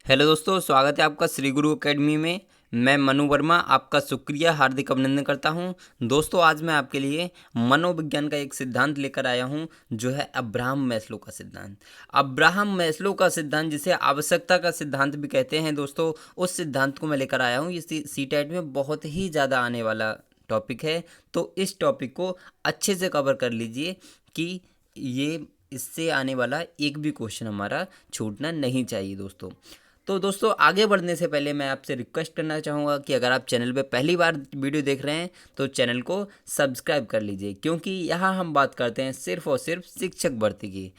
Hello दोस्तों, स्वागत है आपका श्री गुरु एकेडमी में। मैं मनु वर्मा आपका शुक्रिया हार्दिक अभिनंदन करता हूं। दोस्तों, आज मैं आपके लिए मनोविज्ञान का एक सिद्धांत लेकर आया हूं, जो है अब्राहम मैस्लो का सिद्धांत। अब्राहम मैस्लो का सिद्धांत, जिसे आवश्यकता का सिद्धांत भी कहते हैं दोस्तों, उस सिद्धांत को मैं लेकर आया हूं। ये सीटेट में बहुत ही ज़्यादा आने वाला टॉपिक है, तो इस टॉपिक को अच्छे से कवर कर लीजिए कि ये इससे आने वाला एक भी क्वेश्चन हमारा छूटना नहीं चाहिए दोस्तों। तो दोस्तों, आगे बढ़ने से पहले मैं आपसे रिक्वेस्ट करना चाहूँगा कि अगर आप चैनल पे पहली बार वीडियो देख रहे हैं तो चैनल को सब्सक्राइब कर लीजिए, क्योंकि यहाँ हम बात करते हैं सिर्फ और सिर्फ शिक्षक भर्ती की।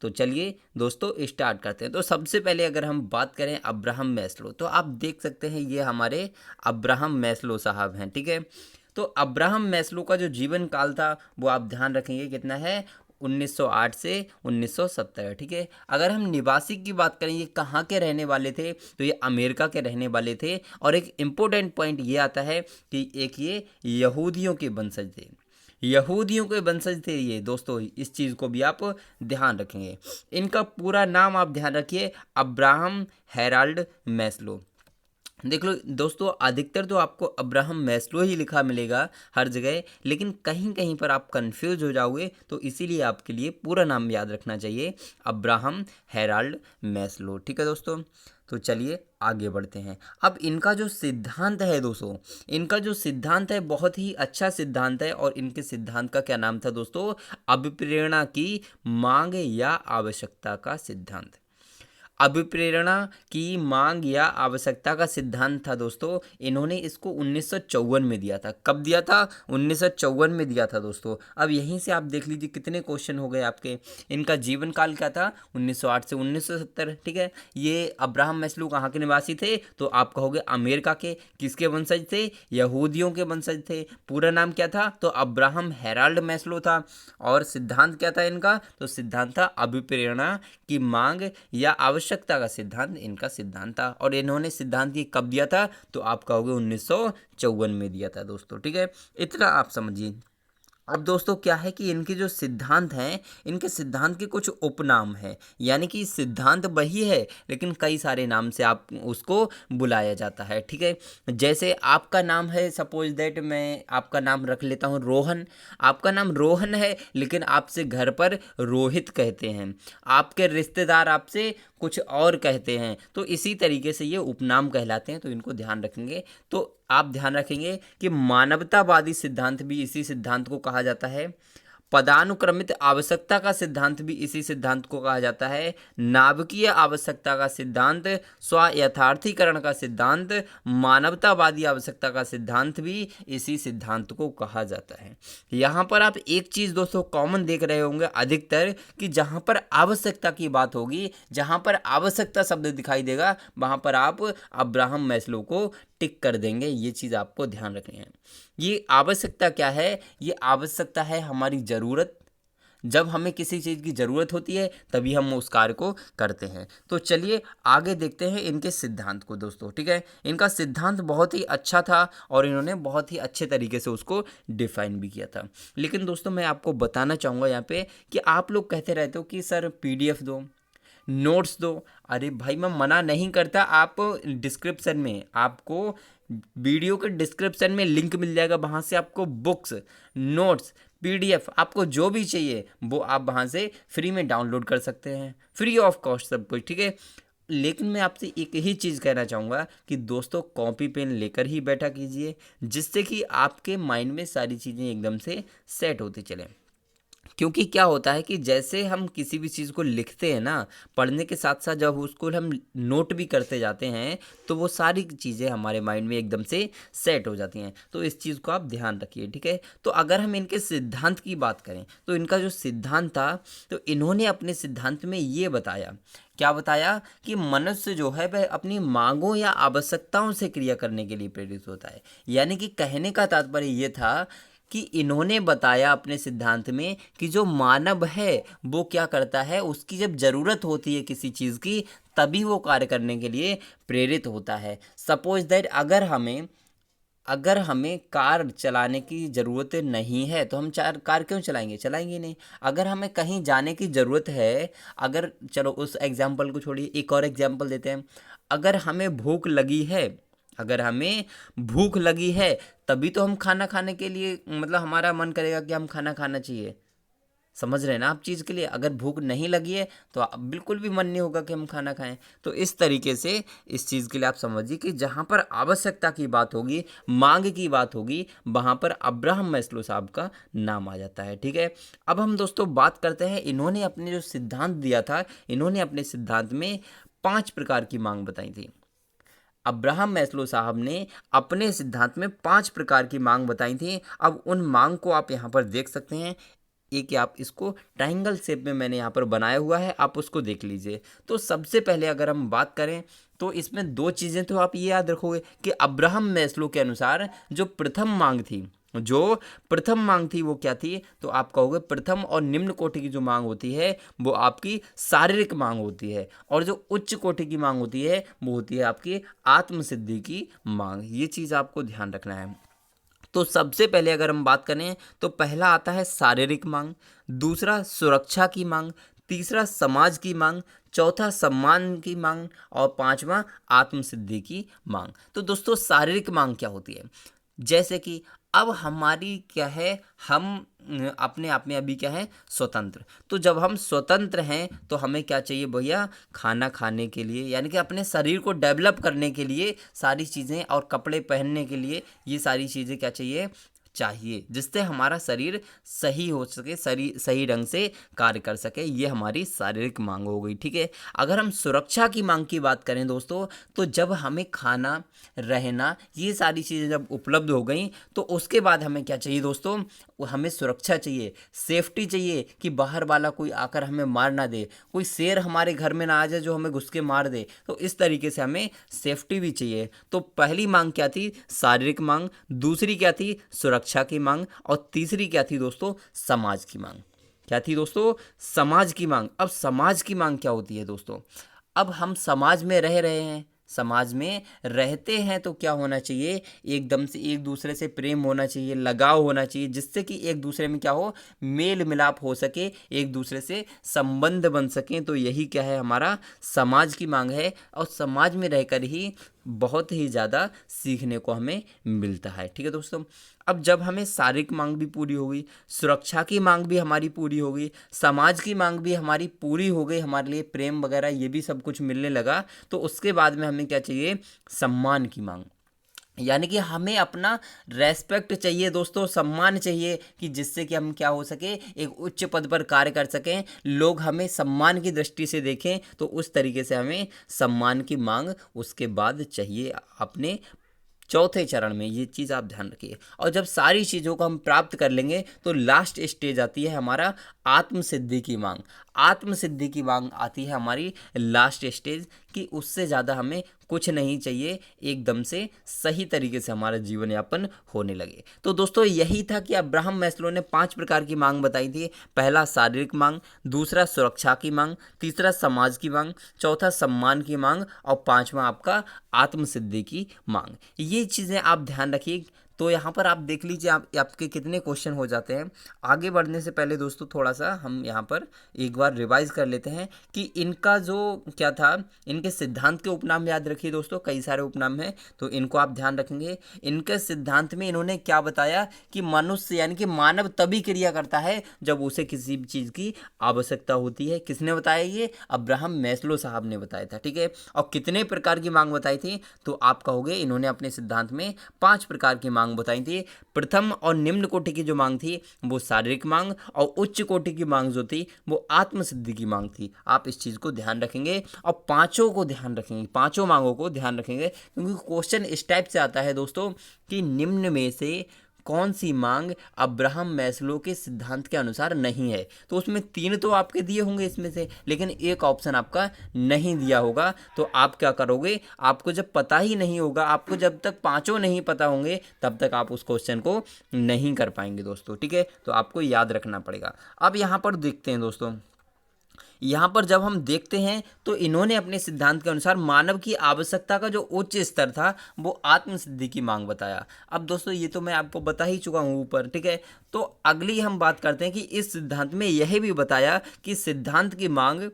तो चलिए दोस्तों, स्टार्ट करते हैं। तो सबसे पहले अगर हम बात करें अब्राहम मैस्लो, तो आप देख सकते हैं ये हमारे अब्राहम मैस्लो साहब हैं, ठीक है। तो अब्राहम मैस्लो का जो जीवन काल था वो आप ध्यान रखेंगे कितना है, 1908 से 1970, ठीक है। अगर हम निवासी की बात करें, ये कहाँ के रहने वाले थे, तो ये अमेरिका के रहने वाले थे। और एक इम्पोर्टेंट पॉइंट ये आता है कि एक ये यहूदियों के वंशज थे, यहूदियों के वंशज थे ये दोस्तों। इस चीज़ को भी आप ध्यान रखेंगे। इनका पूरा नाम आप ध्यान रखिए, अब्राहम हैराल्ड मैस्लो। देख लो दोस्तों, अधिकतर तो आपको अब्राहम मैस्लो ही लिखा मिलेगा हर जगह, लेकिन कहीं कहीं पर आप कंफ्यूज हो जाओगे, तो इसीलिए आपके लिए पूरा नाम याद रखना चाहिए, अब्राहम हैराल्ड मैस्लो, ठीक है दोस्तों। तो चलिए आगे बढ़ते हैं। अब इनका जो सिद्धांत है दोस्तों, इनका जो सिद्धांत है बहुत ही अच्छा सिद्धांत है। और इनके सिद्धांत का क्या नाम था दोस्तों, अभिप्रेरणा की मांग या आवश्यकता का सिद्धांत। अभिप्रेरणा की मांग या आवश्यकता का सिद्धांत था दोस्तों। इन्होंने इसको 1954 में दिया था। कब दिया था, 1954 में दिया था दोस्तों। अब यहीं से आप देख लीजिए कितने क्वेश्चन हो गए आपके। इनका जीवन काल क्या था, 1908 से 1970, ठीक है। ये अब्राहम मैस्लो कहाँ के निवासी थे, तो आप कहोगे अमेरिका के। किसके वंशज थे, यहूदियों के वंशज थे। पूरा नाम क्या था, तो अब्राहम हैराल्ड मैस्लो था। और सिद्धांत क्या था इनका, तो सिद्धांत था अभिप्रेरणा की मांग या आवश्यकता का सिद्धांत इनका सिद्धांत था। और इन्होंने सिद्धांत ये कब दिया था, तो आप कहोगे 1954 में दिया था दोस्तों, ठीक है। इतना आप समझिए। अब दोस्तों क्या है कि इनके जो सिद्धांत हैं, इनके सिद्धांत के कुछ उपनाम हैं, यानी कि सिद्धांत वही है लेकिन कई सारे नाम से आप उसको बुलाया जाता है, ठीक है। जैसे आपका नाम है, सपोज दैट मैं आपका नाम रख लेता हूँ रोहन। आपका नाम रोहन है लेकिन आपसे घर पर रोहित कहते हैं, आपके रिश्तेदार आपसे कुछ और कहते हैं, तो इसी तरीके से ये उपनाम कहलाते हैं। तो इनको ध्यान रखेंगे। तो आप ध्यान रखेंगे कि मानवतावादी सिद्धांत भी इसी सिद्धांत को कहा जाता है। पदानुक्रमित आवश्यकता का सिद्धांत भी इसी सिद्धांत को कहा जाता है। नाभिकीय आवश्यकता का सिद्धांत, स्व यथार्थीकरण का सिद्धांत, मानवतावादी आवश्यकता का सिद्धांत भी इसी सिद्धांत को कहा जाता है। यहाँ पर आप एक चीज़ दोस्तों कॉमन देख रहे होंगे अधिकतर, कि जहाँ पर आवश्यकता की बात होगी, जहाँ पर आवश्यकता शब्द दिखाई देगा, वहाँ पर आप अब्राहम मैस्लो को टिक कर देंगे। ये चीज़ आपको ध्यान रखनी है। ये आवश्यकता क्या है, ये आवश्यकता है हमारी ज़रूरत। जब हमें किसी चीज़ की ज़रूरत होती है तभी हम उस कार्य को करते हैं। तो चलिए आगे देखते हैं इनके सिद्धांत को दोस्तों, ठीक है। इनका सिद्धांत बहुत ही अच्छा था और इन्होंने बहुत ही अच्छे तरीके से उसको डिफाइन भी किया था। लेकिन दोस्तों मैं आपको बताना चाहूँगा यहाँ पे कि आप लोग कहते रहते हो कि सर पीडीएफ दो, नोट्स दो। अरे भाई, मैं मना नहीं करता, आप डिस्क्रिप्शन में आपको वीडियो के डिस्क्रिप्शन में लिंक मिल जाएगा, वहाँ से आपको बुक्स, नोट्स, पीडीएफ, आपको जो भी चाहिए वो आप वहाँ से फ्री में डाउनलोड कर सकते हैं, फ्री ऑफ कॉस्ट सब कुछ, ठीक है। लेकिन मैं आपसे एक ही चीज़ कहना चाहूँगा कि दोस्तों कॉपी पेन लेकर ही बैठा कीजिए, जिससे कि आपके माइंड में सारी चीज़ें एकदम से सेट होती चलें। क्योंकि क्या होता है कि जैसे हम किसी भी चीज़ को लिखते हैं ना, पढ़ने के साथ साथ जब उसको हम नोट भी करते जाते हैं, तो वो सारी चीज़ें हमारे माइंड में एकदम से सेट हो जाती हैं। तो इस चीज़ को आप ध्यान रखिए, ठीक है। तो अगर हम इनके सिद्धांत की बात करें, तो इनका जो सिद्धांत था, तो इन्होंने अपने सिद्धांत में ये बताया, क्या बताया, कि मनुष्य जो है वह अपनी मांगों या आवश्यकताओं से क्रिया करने के लिए प्रेरित होता है। यानी कि कहने का तात्पर्य ये था कि इन्होंने बताया अपने सिद्धांत में कि जो मानव है वो क्या करता है, उसकी जब ज़रूरत होती है किसी चीज़ की, तभी वो कार्य करने के लिए प्रेरित होता है। सपोज दैट अगर हमें अगर हमें कार चलाने की ज़रूरत नहीं है तो हम कार क्यों चलाएंगे? चलाएंगे नहीं। अगर हमें कहीं जाने की ज़रूरत है, अगर चलो उस एग्जाम्पल को छोड़िए, एक और एग्जाम्पल देते हैं। अगर हमें भूख लगी है, अगर हमें भूख लगी है तभी तो हम खाना खाने के लिए, मतलब हमारा मन करेगा कि हम खाना खाना चाहिए। समझ रहे हैं ना आप चीज़ के लिए? अगर भूख नहीं लगी है तो बिल्कुल भी मन नहीं होगा कि हम खाना खाएं। तो इस तरीके से इस चीज़ के लिए आप समझिए कि जहाँ पर आवश्यकता की बात होगी, मांग की बात होगी, वहाँ पर अब्राहम मैस्लो साहब का नाम आ जाता है। ठीक है, अब हम दोस्तों बात करते हैं, इन्होंने अपने जो सिद्धांत दिया था, इन्होंने अपने सिद्धांत में 5 प्रकार की मांग बताई थी। अब्राहम मैस्लो साहब ने अपने सिद्धांत में 5 प्रकार की मांग बताई थी। अब उन मांग को आप यहाँ पर देख सकते हैं। एक आप इसको ट्रायंगल शेप में मैंने यहाँ पर बनाया हुआ है, आप उसको देख लीजिए। तो सबसे पहले अगर हम बात करें तो इसमें 2 चीज़ें तो आप ये याद रखोगे कि अब्राहम मैस्लो के अनुसार जो प्रथम मांग थी, जो प्रथम मांग थी वो क्या थी? तो आप कहोगे प्रथम और निम्न कोटि की जो मांग होती है वो आपकी शारीरिक मांग होती है, और जो उच्च कोटि की मांग होती है वो होती है आपकी आत्मसिद्धि की मांग। ये चीज़ आपको ध्यान रखना है। तो सबसे पहले अगर हम बात करें तो पहला आता है शारीरिक मांग, दूसरा सुरक्षा की मांग, तीसरा समाज की मांग, चौथा सम्मान की मांग, और पांचवा आत्मसिद्धि की मांग। तो दोस्तों शारीरिक मांग क्या होती है? जैसे कि अब हमारी क्या है, हम अपने आप में अभी क्या है, स्वतंत्र। तो जब हम स्वतंत्र हैं तो हमें क्या चाहिए भैया? खाना खाने के लिए, यानी कि अपने शरीर को डेवलप करने के लिए सारी चीज़ें, और कपड़े पहनने के लिए ये सारी चीज़ें क्या चाहिए, जिससे हमारा शरीर सही हो सके, सही ढंग से कार्य कर सके। ये हमारी शारीरिक मांग हो गई। ठीक है, अगर हम सुरक्षा की मांग की बात करें दोस्तों, तो जब हमें खाना, रहना, ये सारी चीज़ें जब उपलब्ध हो गई तो उसके बाद हमें क्या चाहिए दोस्तों? हमें सुरक्षा चाहिए, सेफ्टी चाहिए, कि बाहर वाला कोई आकर हमें मार ना दे, कोई शेर हमारे घर में ना आ जाए जो हमें घुस के मार दे। तो इस तरीके से हमें सेफ्टी भी चाहिए। तो पहली मांग क्या थी? शारीरिक मांग। दूसरी क्या थी? सुरक्षा की मांग। और तीसरी क्या थी दोस्तों? समाज की मांग। क्या थी दोस्तों? समाज की मांग। अब समाज की मांग क्या होती है दोस्तों? अब हम समाज में रह रहे हैं, समाज में रहते हैं तो क्या होना चाहिए? एकदम से एक दूसरे से प्रेम होना चाहिए, लगाव होना चाहिए, जिससे कि एक दूसरे में क्या हो, मेल मिलाप हो सके, एक दूसरे से संबंध बन सकें। तो यही क्या है, हमारा समाज की मांग है। और समाज में रहकर ही बहुत ही ज़्यादा सीखने को हमें मिलता है। ठीक है दोस्तों, अब जब हमें शारीरिक मांग भी पूरी हो गई, सुरक्षा की मांग भी हमारी पूरी हो गई, समाज की मांग भी हमारी पूरी हो गई, हमारे लिए प्रेम वगैरह ये भी सब कुछ मिलने लगा, तो उसके बाद में हमें क्या चाहिए? सम्मान की मांग। यानी कि हमें अपना रेस्पेक्ट चाहिए दोस्तों, सम्मान चाहिए, कि जिससे कि हम क्या हो सके, एक उच्च पद पर कार्य कर सकें, लोग हमें सम्मान की दृष्टि से देखें। तो उस तरीके से हमें सम्मान की मांग उसके बाद चाहिए अपने चौथे चरण में। ये चीज़ आप ध्यान रखिए। और जब सारी चीज़ों को हम प्राप्त कर लेंगे तो लास्ट स्टेज आती है हमारा आत्मसिद्धि की मांग। आत्मसिद्धि की मांग आती है हमारी लास्ट स्टेज, कि उससे ज़्यादा हमें कुछ नहीं चाहिए, एकदम से सही तरीके से हमारा जीवन यापन होने लगे। तो दोस्तों यही था कि अब्राहम मैस्लो ने 5 प्रकार की मांग बताई थी। पहला शारीरिक मांग, दूसरा सुरक्षा की मांग, तीसरा समाज की मांग, चौथा सम्मान की मांग, और पांचवा आपका आत्मसिद्धि की मांग। ये चीज़ें आप ध्यान रखिए। तो यहाँ पर आप देख लीजिए आपके कितने क्वेश्चन हो जाते हैं। आगे बढ़ने से पहले दोस्तों थोड़ा सा हम यहाँ पर एक बार रिवाइज कर लेते हैं कि इनका जो क्या था, इनके सिद्धांत के उपनाम याद रखिए दोस्तों, कई सारे उपनाम हैं तो इनको आप ध्यान रखेंगे। इनके सिद्धांत में इन्होंने क्या बताया कि मनुष्य यानी कि मानव तभी क्रिया करता है जब उसे किसी भी चीज़ की आवश्यकता होती है। किसने बताया? ये अब्राहम मैस्लो साहब ने बताया था। ठीक है, और कितने प्रकार की मांग बताई थी? तो आप कहोगे इन्होंने अपने सिद्धांत में 5 प्रकार की मांग बताई थी। प्रथम और निम्न कोटि की जो मांग थी वो शारीरिक मांग, और उच्च कोटि की मांग जो थी वो आत्मसिद्धि की मांग थी। आप इस चीज़ को ध्यान रखेंगे और पांचों को ध्यान रखेंगे, पांचों मांगों को ध्यान रखेंगे, क्योंकि क्वेश्चन इस टाइप से आता है दोस्तों कि निम्न में से कौन सी मांग अब्राहम मैस्लो के सिद्धांत के अनुसार नहीं है। तो उसमें 3 तो आपके दिए होंगे इसमें से, लेकिन एक ऑप्शन आपका नहीं दिया होगा। तो आप क्या करोगे? आपको जब पता ही नहीं होगा, आपको जब तक पांचों नहीं पता होंगे तब तक आप उस क्वेश्चन को नहीं कर पाएंगे दोस्तों। ठीक है, तो आपको याद रखना पड़ेगा। अब यहाँ पर देखते हैं दोस्तों, यहाँ पर जब हम देखते हैं तो इन्होंने अपने सिद्धांत के अनुसार मानव की आवश्यकता का जो उच्च स्तर था वो आत्मसिद्धि की मांग बताया। अब दोस्तों ये तो मैं आपको बता ही चुका हूँ ऊपर, ठीक है। तो अगली हम बात करते हैं कि इस सिद्धांत में यह भी बताया कि सिद्धांत की मांग,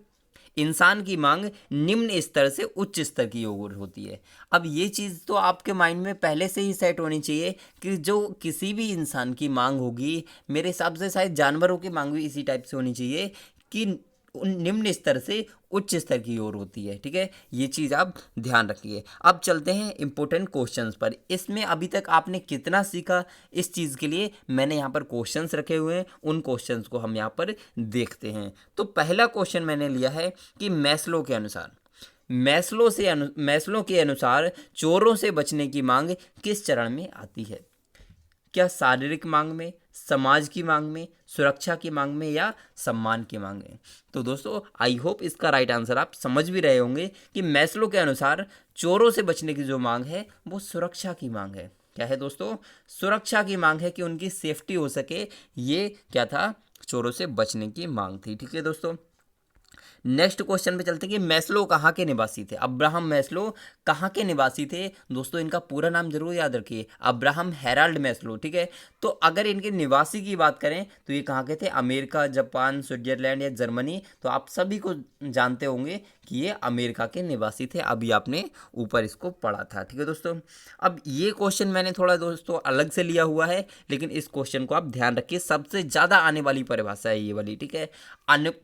इंसान की मांग निम्न स्तर से उच्च स्तर की ओर होती है। अब ये चीज़ तो आपके माइंड में पहले से ही सेट होनी चाहिए कि जो किसी भी इंसान की मांग होगी, मेरे हिसाब से शायद जानवरों की मांग भी इसी टाइप से होनी चाहिए कि निम्न स्तर से उच्च स्तर की ओर होती है, ठीक है। ये चीज़ आप ध्यान रखिए। अब चलते हैं इंपॉर्टेंट क्वेश्चंस पर। इसमें अभी तक आपने कितना सीखा, इस चीज़ के लिए मैंने यहाँ पर क्वेश्चंस रखे हुए हैं, उन क्वेश्चंस को हम यहाँ पर देखते हैं। तो पहला क्वेश्चन मैंने लिया है कि मैस्लो के अनुसार, मैस्लो के अनुसार चोरों से बचने की मांग किस चरण में आती है? क्या शारीरिक मांग में, समाज की मांग में, सुरक्षा की मांग में, या सम्मान की मांग में? तो दोस्तों आई होप इसका राइट आंसर आप समझ भी रहे होंगे कि मैस्लो के अनुसार चोरों से बचने की जो मांग है वो सुरक्षा की मांग है। क्या है दोस्तों? सुरक्षा की मांग है कि उनकी सेफ्टी हो सके। ये क्या था? चोरों से बचने की मांग थी, ठीक है दोस्तों। नेक्स्ट क्वेश्चन पे चलते हैं कि मैस्लो कहाँ के निवासी थे? अब्राहम मैस्लो कहाँ के निवासी थे? दोस्तों इनका पूरा नाम जरूर याद रखिए, अब्राहम हेराल्ड मैस्लो, ठीक है। तो अगर इनके निवासी की बात करें तो ये कहाँ के थे? अमेरिका, जापान, स्विट्जरलैंड या जर्मनी। तो आप सभी को जानते होंगे कि ये अमेरिका के निवासी थे। अभी आपने ऊपर इसको पढ़ा था, ठीक है दोस्तों। अब ये क्वेश्चन मैंने थोड़ा दोस्तों अलग से लिया हुआ है, लेकिन इस क्वेश्चन को आप ध्यान रखिए, सबसे ज़्यादा आने वाली परिभाषा है ये वाली, ठीक है।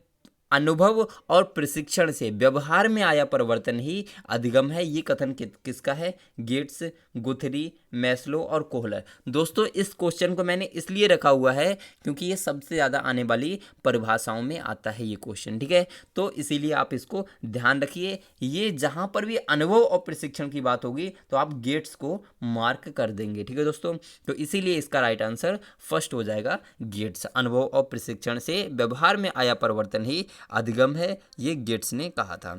अनुभव और प्रशिक्षण से व्यवहार में आया परिवर्तन ही अधिगम है। ये कथन किसका है? गेट्स, गुथरी, मैस्लो और कोहलर। दोस्तों इस क्वेश्चन को मैंने इसलिए रखा हुआ है क्योंकि ये सबसे ज़्यादा आने वाली परिभाषाओं में आता है ये क्वेश्चन, ठीक है। तो इसीलिए आप इसको ध्यान रखिए। ये जहाँ पर भी अनुभव और प्रशिक्षण की बात होगी तो आप गेट्स को मार्क कर देंगे, ठीक है दोस्तों। तो इसीलिए इसका राइट आंसर फर्स्ट हो जाएगा गेट्स। अनुभव और प्रशिक्षण से व्यवहार में आया परिवर्तन ही अधिगम है, ये गेट्स ने कहा था।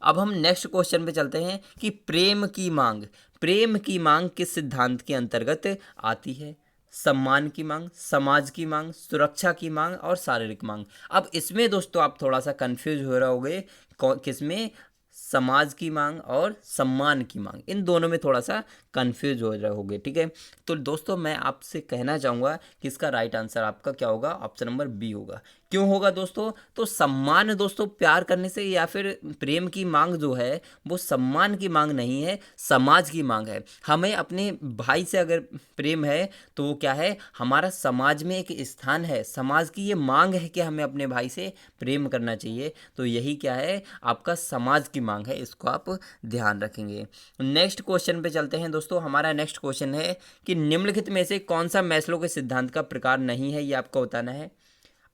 अब हम नेक्स्ट क्वेश्चन पे चलते हैं कि प्रेम की मांग किस सिद्धांत के अंतर्गत आती है? सम्मान की मांग, समाज की मांग, सुरक्षा की मांग और शारीरिक मांग। अब इसमें दोस्तों आप थोड़ा सा कंफ्यूज हो रहे होंगे, किसमें? समाज की मांग और सम्मान की मांग, इन दोनों में थोड़ा सा कंफ्यूज हो रहे होंगे, ठीक है। तो दोस्तों मैं आपसे कहना चाहूँगा कि इसका राइट आंसर आपका क्या होगा? ऑप्शन नंबर बी होगा। क्यों होगा दोस्तों? तो सम्मान दोस्तों प्यार करने से, या फिर प्रेम की मांग जो है वो सम्मान की मांग नहीं है, समाज की मांग है। हमें अपने भाई से अगर प्रेम है तो वो क्या है? हमारा समाज में एक स्थान है, समाज की ये मांग है कि हमें अपने भाई से प्रेम करना चाहिए। तो यही क्या है? आपका समाज की मांग है, इसको आप ध्यान रखेंगे। नेक्स्ट क्वेश्चन पे चलते हैं दोस्तों। हमारा नेक्स्ट क्वेश्चन है कि निम्नलिखित में से कौन सा मैस्लो के सिद्धांत का प्रकार नहीं है? ये आपको बताना है।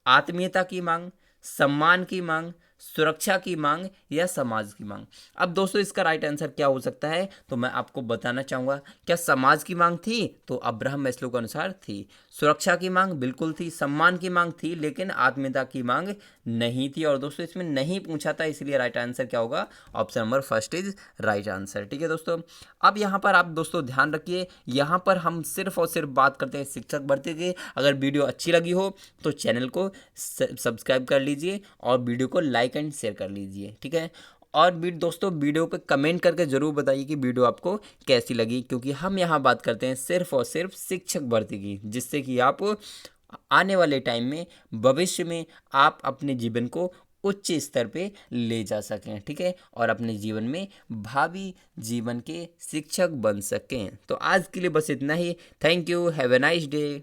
आत्मीयता की मांग, सम्मान की मांग, सुरक्षा की मांग या समाज की मांग। अब दोस्तों इसका राइट आंसर क्या हो सकता है? तो मैं आपको बताना चाहूँगा। क्या समाज की मांग थी? तो अब्राहम मैस्लो के अनुसार थी। सुरक्षा की मांग बिल्कुल थी। सम्मान की मांग थी, लेकिन आत्मीयता की मांग नहीं थी। और दोस्तों इसमें नहीं पूछा था, इसलिए राइट आंसर क्या होगा? Option number first is right answer, ठीक है दोस्तों। अब यहाँ पर आप दोस्तों ध्यान रखिए, यहाँ पर हम सिर्फ और सिर्फ बात करते हैं शिक्षक भर्ती की। अगर वीडियो अच्छी लगी हो तो चैनल को सब्सक्राइब कर लीजिए और वीडियो को लाइक एंड शेयर कर लीजिए, ठीक है। और भी दोस्तों वीडियो पे कमेंट करके ज़रूर बताइए कि वीडियो आपको कैसी लगी, क्योंकि हम यहाँ बात करते हैं सिर्फ और सिर्फ शिक्षक भर्ती की, जिससे कि आप आने वाले टाइम में, भविष्य में आप अपने जीवन को उच्च स्तर पे ले जा सकें, ठीक है, और अपने जीवन में भावी जीवन के शिक्षक बन सकें। तो आज के लिए बस इतना ही। Thank you, have a nice day.